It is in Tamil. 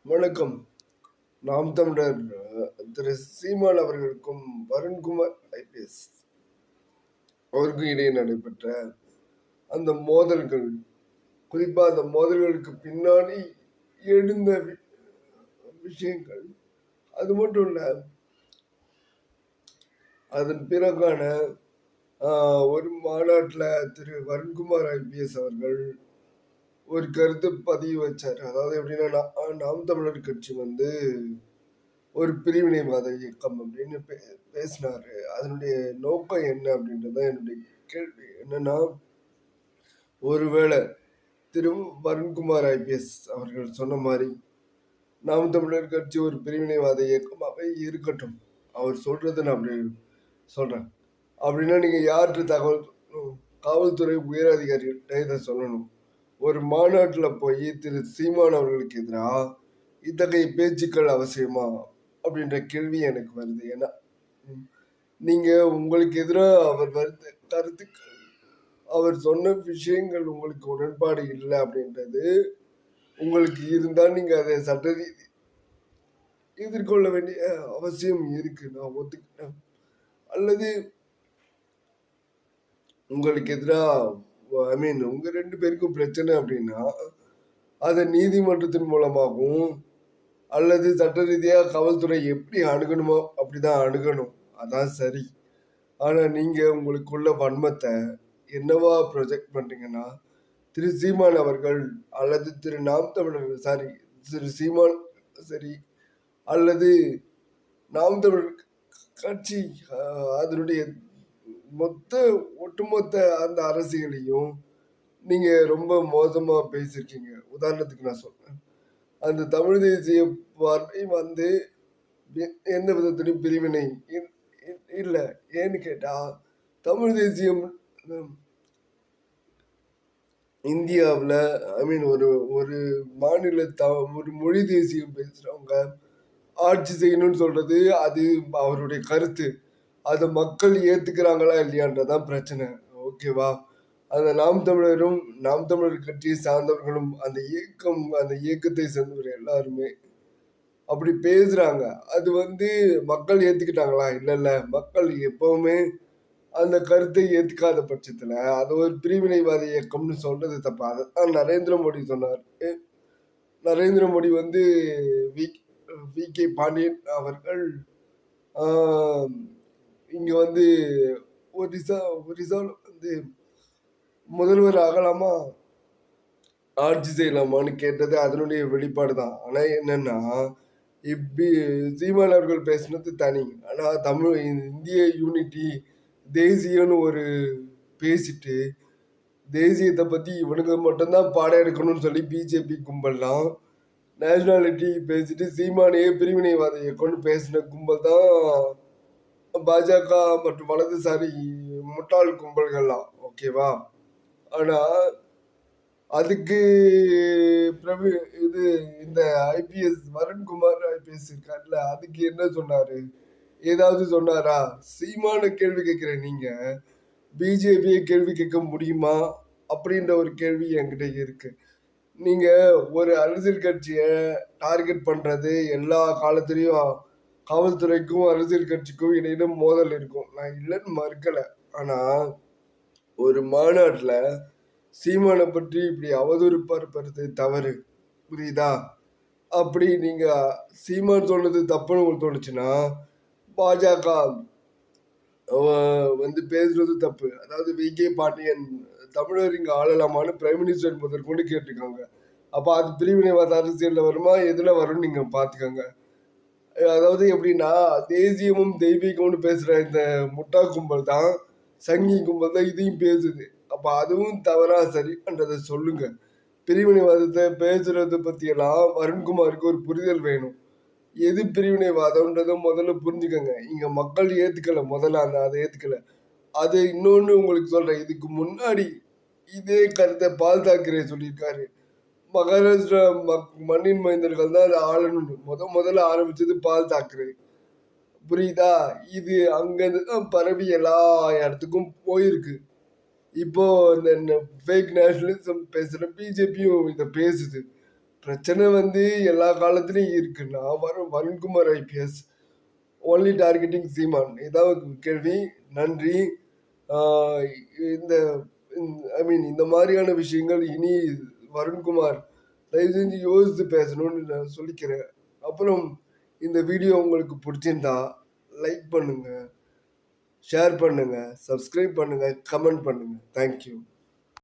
வணக்கம். நாம் தமிழர் திரு சீமான் அவர்களுக்கும் வருண்குமார் ஐபிஎஸ் அவருக்கும் இடையே நடைபெற்ற அந்த மோதல்கள், குறிப்பா அந்த மோதல்களுக்கு பின்னாடி எழுந்த விஷயங்கள், அது மட்டும் இல்ல, அதன் பிறகான ஒரு மாநாட்டில் திரு வருண்குமார் ஐபிஎஸ் அவர்கள் ஒரு கருத்து பதிவு வச்சார். அதாவது எப்படின்னா, நாம் தமிழர் கட்சி வந்து ஒரு பிரிவினைவாத இயக்கம் அப்படின்னு பேசினாரு. அதனுடைய நோக்கம் என்ன அப்படின்றது என்னுடைய கேள்வி. என்னன்னா, ஒருவேளை திரு வருண்குமார் ஐபிஎஸ் அவர்கள் சொன்ன மாதிரி நாம் தமிழர் கட்சி ஒரு பிரிவினைவாத இயக்கமாகவே இருக்கட்டும், அவர் சொல்றதை நான் அப்படி சொல்றேன். அப்படின்னா நீங்க யார்கிட்ட தகவல், காவல்துறை உயர் அதிகாரிகிட்ட இதை சொல்லணும். ஒரு மாநாட்டில் போய் திரு சீமான் அவர்களுக்கு எதிராக இத்தகைய பேச்சுக்கள் அவசியமா அப்படின்ற கேள்வி எனக்கு வருது. ஏன்னா நீங்க உங்களுக்கு எதிராக அவர் வருது கருத்துக்கள், அவர் சொன்ன விஷயங்கள் உங்களுக்கு உடன்பாடு இல்லை அப்படின்றது உங்களுக்கு இருந்தால் நீங்க அதை சட்ட ரீதி எதிர்கொள்ள வேண்டிய அவசியம் இருக்கு, நான் ஒத்துக்கிட்டேன். அல்லது உங்களுக்கு எதிராக உங்க ரெண்டு பேருக்கும் பிரச்சனை அப்படின்னா அதை நீதிமன்றத்தின் மூலமாகவும் அல்லது சட்ட ரீதியாக காவல்துறை எப்படி அணுகணுமோ அப்படிதான் அணுகணும், அதான் சரி. ஆனா நீங்க உங்களுக்குள்ள வன்மத்தை என்னவா ப்ரொஜெக்ட் பண்றீங்கன்னா, திரு சீமான் அவர்கள் அல்லது திரு நாம் தமிழர் திரு சீமான் சரி, அல்லது நாம் தமிழர் கட்சி அதனுடைய ஒட்டுமொத்த அந்த அரசியலையும் நீங்க ரொம்ப மோசமா பேசியிருக்கீங்க. உதாரணத்துக்கு நான் சொல்றேன், அந்த தமிழ் தேசிய பார்வை வந்து எந்த விதத்திலும் பிரிவினை இல்லை. ஏன்னு கேட்டா, தமிழ் தேசியம் இந்தியாவில் ஒரு மாநில ஒரு மொழி தேசியம் பேசுறவங்க ஆட்சி செய்யணும்னு சொல்றது அது அவருடைய கருத்து. அதை மக்கள் ஏத்துக்கிறாங்களா இல்லையான்றதான் பிரச்சனை. ஓகேவா? அந்த நாம் தமிழரும் நாம் தமிழர் கட்சியை சார்ந்தவர்களும் அந்த இயக்கத்தை சேர்ந்தவர் எல்லாருமே அப்படி பேசுறாங்க. அது வந்து மக்கள் ஏத்துக்கிட்டாங்களா? இல்ல, மக்கள் எப்பவுமே அந்த கருத்தை ஏத்துக்காத பட்சத்துல அது ஒரு பிரிவினைவாத இயக்கம்னு சொல்றது தப்பா? அதான் நரேந்திர மோடி சொன்னார். நரேந்திர மோடி வந்து வி கே பாண்டியன் அவர்கள் இங்க வந்து ஒரிசால வந்து முதல்வர் ஆகலாமா, ஆட்சி செய்யலாமான்னு கேட்டது அதனுடைய வெளிப்பாடு தான். ஆனா என்னன்னா, இப்படி சீமான் அவர்கள் பேசினது தனி. ஆனா தமிழ் இந்திய யூனிட்டி தேசியம்னு ஒரு பேசிட்டு தேசியத்தை பத்தி இவனுக்கு மட்டும்தான் பாடம் எடுக்கணும்னு சொல்லி பிஜேபி கும்பல்லாம் நேஷனாலிட்டி பேசிட்டு சீமானையே பிரிவினைவாத இயக்கம்னு பேசின கும்பல் தான் பாஜக மற்றும் வலதுசாரி முட்டாள் கும்பல்கள்லாம். ஓகேவா? ஆனா அதுக்கு இந்த ஐபிஎஸ் வருண்குமார் ஐபிஎஸ் இருக்காருல்ல, அதுக்கு என்ன சொன்னாரு? ஏதாவது சொன்னாரா? சீமான கேள்வி கேட்கிற நீங்க பிஜேபியை கேள்வி கேட்க முடியுமா அப்படின்ற ஒரு கேள்வி என்கிட்ட இருக்கு. நீங்க ஒரு அரசியல் கட்சியை டார்கெட் பண்றது எல்லா காலத்திலையும் காவல்துறைக்கும் அரசியல் கட்சிக்கும் இடையில மோதல் இருக்கும், நான் இல்லைன்னு மறுக்கல. ஆனா ஒரு மாநாட்டுல சீமானை பற்றி இப்படி அவதூறு பரப்புறது தவறு, புரியுதா? அப்படி நீங்க சீமான் சொன்னது தப்புன்னு உங்களுக்கு தோணுச்சுன்னா பாஜக வந்து பேசுறது தப்பு. அதாவது வி கே பாண்டியன் தமிழர் இங்க ஆளலாமான்னு பிரைம் மினிஸ்டர் முதற்கொண்டு கேட்டிருக்காங்க. அப்ப அது பிரிவினைவாத அரசியல்ல வருமா, எதுல வரும்னு நீங்க பாத்துக்கோங்க. அதாவது எப்படின்னா, தேசியமும் தெய்வீகம்னு பேசுற இந்த முட்டா கும்பல் தான், சங்கி கும்பல் தான் இதையும் பேசுது. அப்ப அதுவும் தவறா சரின்றதை சொல்லுங்க. பிரிவினைவாதத்தை பேசுறதை பத்தியெல்லாம் வருண்குமாருக்கு ஒரு புரிதல் வேணும். எது பிரிவினைவாதம்ன்றதை முதல்ல புரிஞ்சுக்கோங்க. இங்க மக்கள் ஏத்துக்கல, முதல்ல அதை ஏத்துக்கல. அது இன்னொன்னு உங்களுக்கு சொல்றேன். இதுக்கு முன்னாடி இதே கருத்தை பால் தாக்கரே சொல்லியிருக்காரு. மகாராஷ்டிரா மண்ணின் மைந்தர்கள் தான் அதை ஆளணும்னு முதல்ல ஆரம்பிச்சது பால் தாக்கரே, புரியுதா? இது அங்கிருந்து தான் பரவி எல்லா இடத்துக்கும் போயிருக்கு. இப்போ இந்த ஃபேக் நேஷனலிசம் பேசுற பிஜேபியும் இதை பேசுது. பிரச்சனை வந்து எல்லா காலத்துலயும் இருக்கு. நான் வருண்குமார் ஐபிஎஸ் ஒன்லி டார்கெட்டிங் சீமான். இதான் கேள்வி. நன்றி. ஆ இந்த ஐ மீன் இந்த மாதிரியான விஷயங்கள் இனி வருண்குமார் தயவு செஞ்சு யோசித்து பேசணும்னு நான் சொல்லிக்கிறேன். அப்புறம் இந்த வீடியோ உங்களுக்கு பிடிச்சிருந்தா லைக் பண்ணுங்க, ஷேர் பண்ணுங்க, சப்ஸ்கிரைப் பண்ணுங்க, கமெண்ட் பண்ணுங்க. தேங்க்யூ.